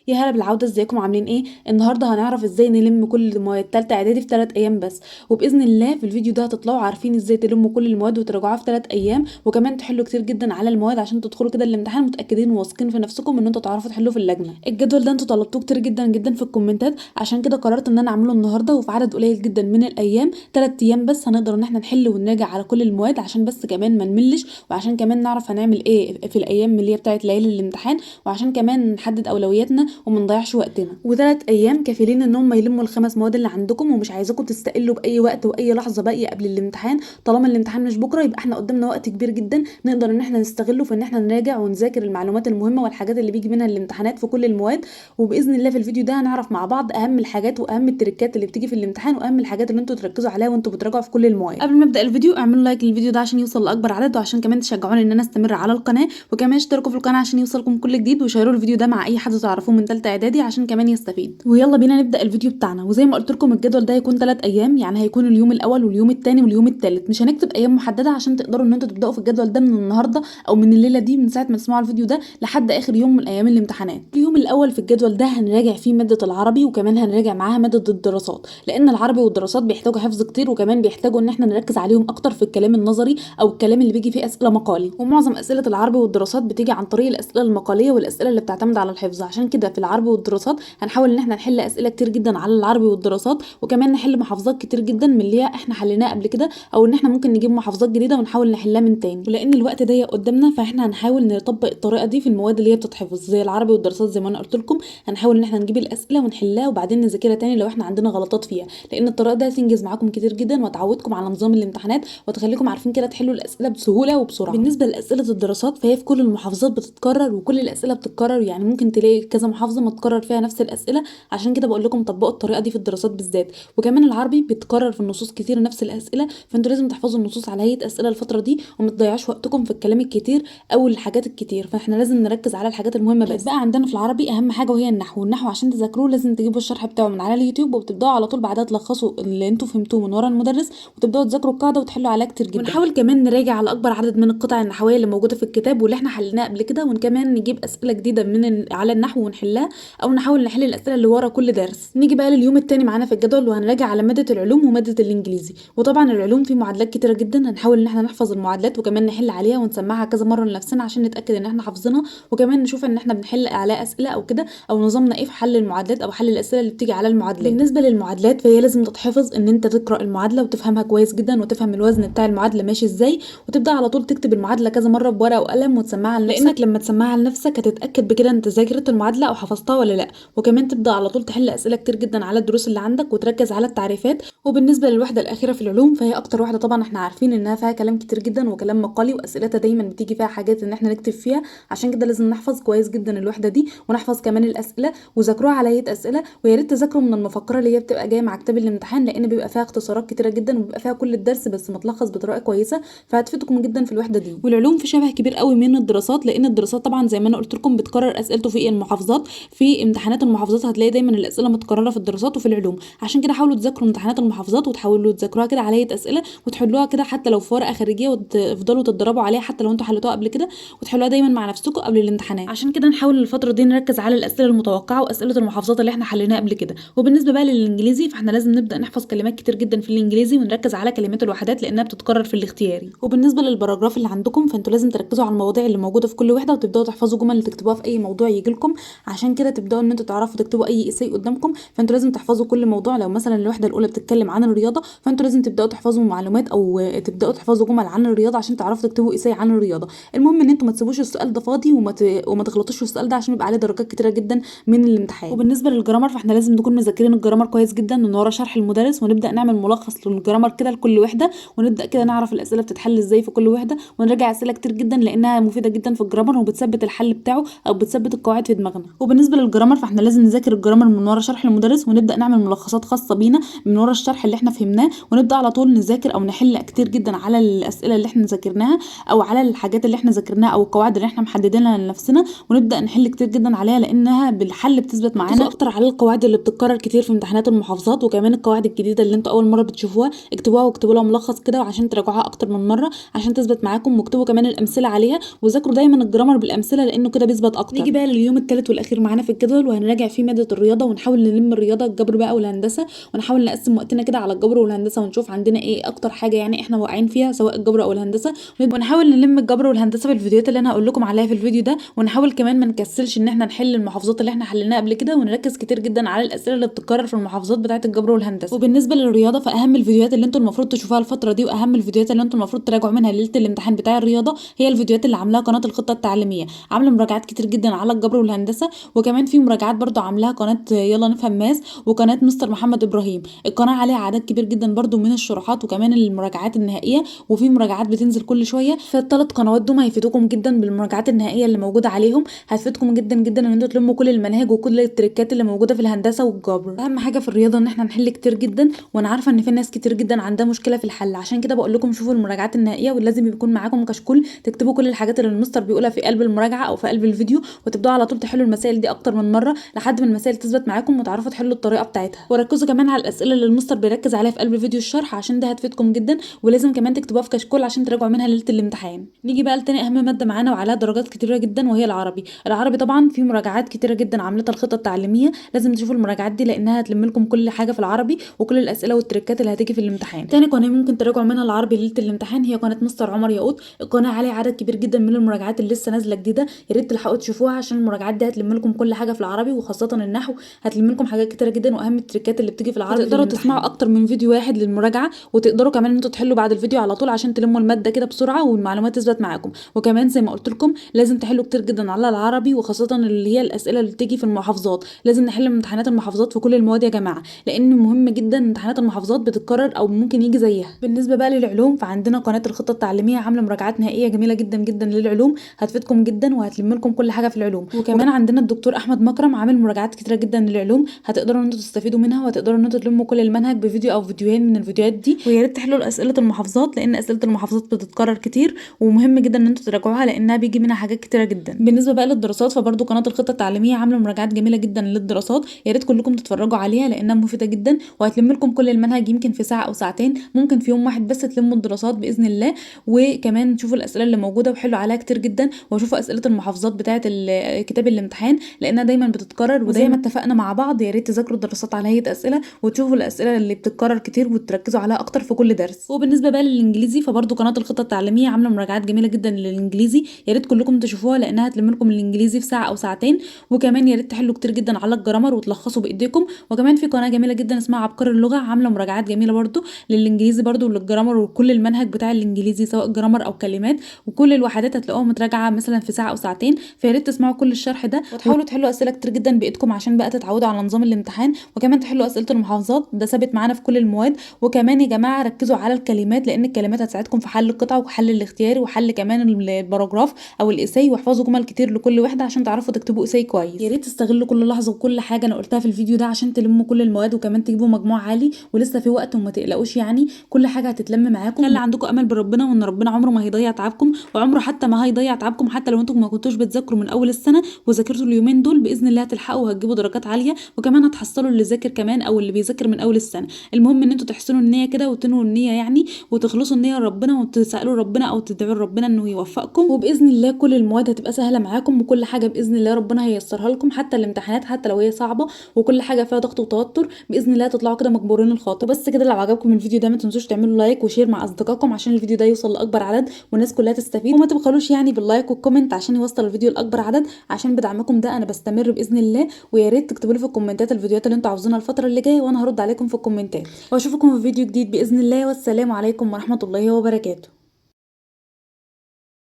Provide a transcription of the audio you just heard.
يا هلا بالعودة، ازيكم عاملين ايه؟ النهارده هنعرف ازاي نلم كل مواد تالتة اعدادي في 3 ايام بس. وباذن الله في الفيديو ده هتطلعوا عارفين ازاي تلموا كل المواد وتراجعوها في 3 ايام، وكمان تحلوا كتير جدا على المواد عشان تدخلوا كده الامتحان متاكدين وواثقين في نفسكم ان انتوا تعرفوا تحلوا في اللجنه. الجدول ده انتوا طلبتوه كتير جدا جدا في الكومنتات، عشان كده قررت ان انا اعمله النهارده وفي عدد قليل جدا من الايام. 3 ايام بس هنقدر ان احنا نحل ونراجع على كل المواد، عشان بس كمان ما نملش، وعشان كمان نعرف هنعمل ايه في الايام اللي هي بتاعت ليالي الامتحان، وعشان كمان نحدد اولوياتنا وما نضيعش وقتنا. وثلاث ايام كافيين ان هم يلموا الخمس مواد اللي عندكم، ومش عايزاكم تستقلوا باي وقت واي لحظه باقيه قبل الامتحان. طالما الامتحان مش بكره يبقى احنا قدامنا وقت كبير جدا نقدر ان احنا نستغله في ان احنا نراجع ونذاكر المعلومات المهمه والحاجات اللي بيجي منها الامتحانات في كل المواد. وباذن الله في الفيديو ده هنعرف مع بعض اهم الحاجات واهم التريكات اللي بتيجي في الامتحان، واهم الحاجات اللي انتوا تركزوا عليها وانتوا بتراجعوا في كل المواد. قبل ما ابدا الفيديو اعملوا لايك للفيديو ده عشان يوصل لاكبر عدد، وعشان كمان تشجعوني ان انا استمر على القناه، وكمان اشتركوا في القناه عشان يوصلكم كل جديد، وشيروا الفيديو ده مع اي حد تعرفوه من ثالثه اعدادي عشان كمان يستفيد. ويلا بينا نبدا الفيديو بتاعنا. وزي ما قلت لكم الجدول ده هيكون 3 ايام، يعني هيكون اليوم الاول واليوم الثاني واليوم الثالث. مش هنكتب ايام محدده عشان تقدروا ان انتوا تبداوا في الجدول ده من النهارده او من الليله دي، من ساعه ما تسمعوا الفيديو ده لحد اخر يوم من ايام الامتحانات. اليوم الاول في الجدول ده هنراجع فيه ماده العربي، وكمان هنراجع معاها ماده الدراسات، لان العربي والدراسات بيحتاجوا حفظ كتير، وكمان بيحتاجوا ان احنا نركز عليهم اكتر في الكلام النظري او الكلام اللي بيجي فيه اسئله مقالي. ومعظم اسئله العربي والدراسات بتيجي عن طريق الاسئله المقاليه والاسئله اللي بتعتمد على الحفظ. عشان كده في العربي والدراسات هنحاول ان احنا نحل اسئله كتير جدا على العربي والدراسات، وكمان نحل محافظات كتير جدا من اللي احنا حليناها قبل كده، او ان احنا ممكن نجيب محافظات جديده ونحاول نحلها من تاني. ولان الوقت ضيق قدامنا فاحنا هنحاول نطبق الطريقه دي في المواد اللي هي بتتحفظ زي العربي والدراسات. زي ما انا قلت لكم هنحاول ان احنا نجيب الاسئله ونحلها وبعدين نذاكرها تاني لو احنا عندنا غلطات فيها، لان الطريقه دي هتنجز معاكم كتير جدا وتعودكم على نظام الامتحانات وتخليكم عارفين كده تحلوا الاسئله بسهوله وبسرعه. بالنسبه لاسئله الدراسات فهي في كل المحافظات بتتكرر وكل الاسئله بتتكرر، يعني ممكن تلاقي كذا محافظه متكرر فيها نفس الاسئله. عشان كده بقول لكم طبقوا الطريقه دي في الدراسات بالذات. وكمان العربي بيتكرر في النصوص كتير نفس الاسئله، فانتوا لازم تحفظوا النصوص على هيئه اسئله الفتره دي وما تضيعوش وقتكم في الكلام الكتير او الحاجات الكتير. فاحنا لازم نركز على الحاجات المهمه بس. بقى عندنا في العربي اهم حاجه وهي النحو. والنحو عشان تذاكروه لازم تجيبوا الشرح بتاعه من على اليوتيوب، وبتبداوا على طول بعدها تلخصوا اللي انتوا فهمتوه من ورا المدرس، وتبداوا تذاكروا القاعده وتحلوا عليها كتير جدا. ونحاول كمان نراجع على اكبر عدد من القطع النحويه اللي موجوده في الكتاب واللي احنا حليناها قبل كده، وكمان نجيب اسئله جديده على النحو ونحلها، او نحاول نحل الاسئله اللي ورا كل درس. نيجي بقى لليوم الثاني معانا في الجدول، وهنراجع على ماده العلوم وماده الانجليزي. وطبعا العلوم فيه معادلات كتيره جدا، هنحاول ان احنا نحفظ المعادلات وكمان نحل عليها ونسمعها كذا مره لنفسنا عشان نتاكد ان احنا حافظينها، وكمان نشوف ان احنا بنحل عليها اسئله او كده، او نظامنا ايه في حل المعادلات او حل الاسئله اللي بتيجي على المعادلات. بالنسبه للمعادلات فهي لازم تتحفظ ان انت تقرا المعادله وتفهمها كويس جدا وتفهم الوزن بتاع المعادله ماشي ازاي، وتبدا على طول تكتب المعادله كذا مره بورقه وقلم وتسمعها لنفسك، لانك لما تسمعها لنفسك هتتاكد بكده انت ذاكرت المعادله او حفظتها ولا لا. وكمان تبدا على طول تحل اسئله كتير جدا على الدروس اللي عندك وتركز على التعريفات. وبالنسبه للوحده الاخيره في العلوم فهي اكتر واحده طبعا احنا عارفين انها فيها كلام كتير جدا وكلام مقالي، واسئلتها دايما بتيجي فيها حاجات ان احنا نكتب فيها. عشان كده لازم نحفظ كويس جدا الوحده دي ونحفظ كمان الاسئله وذاكروها على هيئه اسئله. ويا ريت تذاكروا من المفكره اللي هي بتبقى جايه مع كتاب الامتحان، لان بيبقى فيها اختصارات كتيره جدا وبيبقى فيها كل الدرس بس متلخص بطريقه كويسه، فهتفيدكم جدا في الوحده دي. والعلوم في شبه كبير قوي من الدراسات، لان الدراسات طبعا زي ما انا قلت لكم بتكرر اسئلته في المحافظات. في امتحانات المحافظات هتلاقي دايما الاسئله متكرره في الدراسات وفي العلوم. عشان كده حاولوا تذاكروا امتحانات المحافظات وتحاولوا تذاكروها كده على هيئه اسئله وتحلوها كده حتى لو في ورقه خارجيه، وتفضلوا تتدربوا عليها حتى لو انتوا حليتوها قبل كده، وتحلوها دايما مع نفسكم قبل الامتحانات. عشان كده نحاول الفتره دي نركز على الاسئله المتوقعه واسئله المحافظات اللي احنا حليناها قبل كده. وبالنسبه بقى للانجليزي فاحنا لازم نبدا نحفظ كلمات كتير جدا في الانجليزي ونركز على كلمات الوحدات لانها بتتكرر في الاختياري. وبالنسبه للباراجراف اللي عندكم فانتوا لازم تركزوا على المواضيع اللي موجوده في كل وحده، وتبداوا تحفظوا جمل اللي تكتبوها في اي موضوع يجي لكم. عشان كده تبداوا ان انتوا تعرفوا تكتبوا اي اساي قدامكم، فانتوا لازم تحفظوا كل موضوع. لو مثلا الوحده الاولى بتتكلم عن الرياضه فانتوا لازم تبداوا تحفظوا معلومات او تبداوا تحفظوا جمل عن الرياضه عشان تعرفوا تكتبوا اساي عن الرياضه. المهم ان انتوا ما تسيبوش السؤال ده فاضي وما تغلطوش في السؤال ده عشان يبقى عليه درجات كتيره جدا من الامتحان. وبالنسبه للجرامر فاحنا لازم نكون مذاكرين الجرامر كويس جدا من ورا شرح المدرس، ونبدا نعمل ملخص للجرامر كده لكل وحده، ونبدا كده نعرف الاسئله بتتحل ازاي في كل وحده، ونراجع اسئله كتير جدا لانها مفيده جدا في الجرامر وبتثبت الحل بتاعه او بتثبت القواعد في دماغنا. وبالنسبه للجرامر فاحنا لازم نذاكر الجرامر من ورا شرح المدرس، ونبدا نعمل ملخصات خاصه بينا من ورا الشرح اللي احنا فهمناه، ونبدا على طول نذاكر او نحل كتير جدا على الاسئله اللي احنا ذاكرناها او على الحاجات اللي احنا ذاكرناها او القواعد اللي احنا محددينها لنفسنا، ونبدا نحل كتير جدا جدا عليها لانها بالحل بتثبت معانا اكتر على القواعد اللي بتتكرر كتير في امتحانات المحافظات، وكمان القواعد الجديده اللي انتوا اول مره بتشوفوها اكتبوها واكتبوا لها ملخص كده وعشان تراجعوها اكتر من مره عشان تثبت معاكم، واكتبوا كمان الامثله عليها وذاكروا دايما الجرامر بالامثله لانه كده بيثبت اكتر. نيجي بقى لليوم الثالث والاخير معانا في الجدول وهنراجع فيه ماده الرياضه ونحاول نلم الرياضه الجبر بقى والهندسه، ونحاول نقسم وقتنا كده على الجبر والهندسه ونشوف عندنا ايه اكتر حاجه يعني احنا واقعين فيها سواء الجبر او الهندسه، ونحاول نلم الجبر والهندسه في الفيديوهات اللي انا هقول لكم عليها في الفيديو ده، ونحاول كمان ما نكسلش ان احنا نحل المحافظات اللي احنا حليناها قبل كده، ونركز كتير جدا على الاسئله اللي بتتكرر في المحافظات بتاعه الجبر والهندسه. وبالنسبه للرياضه فاهم الفيديوهات اللي انتم المفروض تشوفوها الفتره دي واهم الفيديوهات اللي انتم المفروض تراجعوا منها ليله الامتحان بتاع الرياضه هي الفيديوهات اللي عاملاها قناه الخطه التعليميه، عامله مراجعات كتير جدا على الجبر والهندسه، وكمان في مراجعات برضو عاملاها قناه يلا نفهم ماس وقناه مستر محمد ابراهيم. القناه عليها عدد كبير جدا برضو من الشروحات وكمان المراجعات النهائيه، وفي مراجعات بتنزل كل شويه، فالثلاث قنوات دول هيفيدوكم جدا بالمراجعات النهائيه اللي موجوده عليهم، هتفيدكم جدا جدا ان انتوا تلموا كل المناهج وكل التريكات اللي موجوده في الهندسه والجبر. اهم حاجه في الرياضه ان احنا نحل كتير جدا، وانا عارفه ان في ناس كتير جدا عندها مشكله في الحل، عشان كده بقول لكم شوفوا المراجعات النهائيه ولازم يكون معاكم كشكول تكتبوا كل الحاجات اللي المستر بيقولها في قلب المراجعه او في قلب الفيديو، وتبداوا على طول تحلوا المسائل دي اكتر من مره لحد ما المسائل تثبت معاكم وتعرفوا تحلوا الطريقه بتاعتها، وركزوا كمان على الاسئله اللي المستر بيركز عليها في قلب فيديو الشرح عشان ده هتفيدكم جدا، ولازم كمان تكتبوها في كشكول عشان تراجعوا منها ليله الامتحان. نيجي بقى لتاني اهم ماده معانا وعليها درجات كتيره جدا وهي العربي. العربي طبعا في مراجعات كتيره جدا عاملتها الخطه التعليميه، لازم تشوفوا المراجعات دي لانها هتلم لكم كل حاجه في العربي وكل الاسئله والتريكات اللي هتيجي في الامتحان. تاني قناه ممكن تراجعوا منها العربي ليله الامتحان هي قناه مستر عمر ياقوت، القناه عليها عدد كبير جدا من المراجعات اللي لسه نازله جديده، يا ريت تلحقوا تشوفوها عشان المراجعات دي هتلم لكم كل حاجه في العربي وخاصه النحو، هتلم لكم حاجات كتيره جدا واهم التريكات اللي بتيجي في العربي. تقدروا تسمعوا اكتر من فيديو واحد للمراجعه، وتقدروا كمان ان انتوا تحلوا بعد الفيديو على طول عشان تلموا الماده كده بسرعه والمعلومات تثبت معاكم، وكمان زي ما قلت لكم لازم تحلوا كتير جدا على العربي وخاصه اللي هي الاسئله اللي بتيجي في المحافظات، لازم نحل امتحانات المحافظات في كل المواد يا جماعه لان مهم جدا امتحانات المحافظات بتتكرر او ممكن يجي زيها. بالنسبه بقى للعلوم فعندنا قناه الخطه التعليميه عامله مراجعات نهائيه جميله جدا جدا للعلوم، هتفيدكم جدا وهتلم لكم كل حاجه في العلوم، وكمان عندنا الدكتور احمد مكرم عامل مراجعات كتيره جدا للعلوم، هتقدروا ان انتوا تستفيدوا منها وهتقدروا ان انتوا تلموا كل المنهج بفيديو او فيديوهين من الفيديوهات دي، ويا ريت تحلوا اسئله المحافظات لان اسئله المحافظات بتتكرر كتير ومهم جدا ان انتوا تراجعوها لانها بيجي منها حاجات كتيره جدا. بالنسبه بقى للدراسات فبرضو قناه الخطه التعليميه عامله مراجعات جميله جدا للدراسات، يا ريت كلكم تتفرجوا عليها لانها مفيده جدا وهتلم لكم كل المنهج يمكن في ساعه او ساعتين، ممكن في يوم واحد بس تلموا الدراسات باذن الله، وكمان تشوفوا الاسئله اللي موجوده وحلوا عليها كتير جدا، وشوفوا اسئله المحافظات بتاعه كتاب الامتحان لانها دايما بتتكرر، وزي ما اتفقنا مع بعض يا ريت تذاكروا الدراسات على هيئه اسئله وتشوفوا الاسئله اللي بتتكرر كتير وتركزوا عليها اكتر في كل درس. وبالنسبه بقى للانجليزي فبرضو قناه الخطه التعليميه عامله مراجعات جميله جدا للانجليزي، يا ريت كلكم تشوفوها لانها هتلم لكم الانجليزي في ساعه او ساعتين، وكمان يا ريت تحلوا كتير جدا على الجرامر وتلخصوا بايديكم، وكمان في قناه جميله جدا اسمها عبقري اللغه عامله مراجعات جميله برضو للانجليزي برضو وللجرامر وكل المنهج بتاع الانجليزي سواء جرامر او كلمات، وكل الوحدات هتلاقوها متراجعه مثلا في ساعه او ساعتين، فيا ريت تسمعوا كل الشرح ده وتحاولوا تحلوا اسئله كتير جدا بايدكم عشان بقى تتعودوا على نظام الامتحان، وكمان تحلوا اسئله المحافظات ده ثابت معانا في كل المواد، وكمان يا جماعه ركزوا على الكلمات لان الكلمات هتساعدكم في حل القطع وحل الاختياري وحل كمان الباراجراف او الايساي، واحفظوا جمل كتير لكل وحده عشان تعرفوا تكتبوا ايساي كويس. يا ريت تستغلوا كل لحظه وكل حاجه انا قلتها في الفيديو ده عشان تلموا كل المواد وكمان تجيبوا مجموع عالي، ولسه في وقت وما تقلقوش يعني كل حاجه هتتلم معاكم، خلي عندكم امل بربنا وان ربنا عمره ما هيضيع تعبكم وعمره حتى ما هيضيع تعبكم، حتى لو انتم ما كنتوش بتذاكروا من اول السنه وذاكرتوا اليومين دول باذن الله هتلحقوا وهتجيبوا درجات عاليه، وكمان هتحصلوا اللي ذاكر كمان او اللي بيذاكر من اول السنه. المهم ان انتوا تحسنوا النيه كده وتنووا النيه يعني وتخلصوا النيه لربنا وتسالوا ربنا او تدعوا ربنا انه يوفقكم، وباذن الله كل المواد هتبقى سهله معاكم وكل حاجه باذن الله ربنا هييسرها لكم، حتى الامتحانات حتى لو هي صعبه وكل حاجه فيها ضغط وتوتر باذن الله تطلعوا كده مجبورين الخاطر. بس كده لو عجبكم الفيديو ده ما تنسوش تعملوا لايك وشير مع اصدقائكم عشان الفيديو ده يوصل لاكبر عدد والناس كلها تستفيد، وما تبخلوش يعني باللايك والكومنت عشان يوصل الفيديو لاكبر عدد، عشان بدعمكم ده انا بستمر باذن الله، ويا ريت تكتبوا لي في الكومنتات الفيديوهات اللي انتوا عاوزينها الفتره اللي جايه وانا هرد عليكم في الكومنتات، واشوفكم في فيديو جديد باذن الله، والسلام عليكم ورحمه الله وبركاته.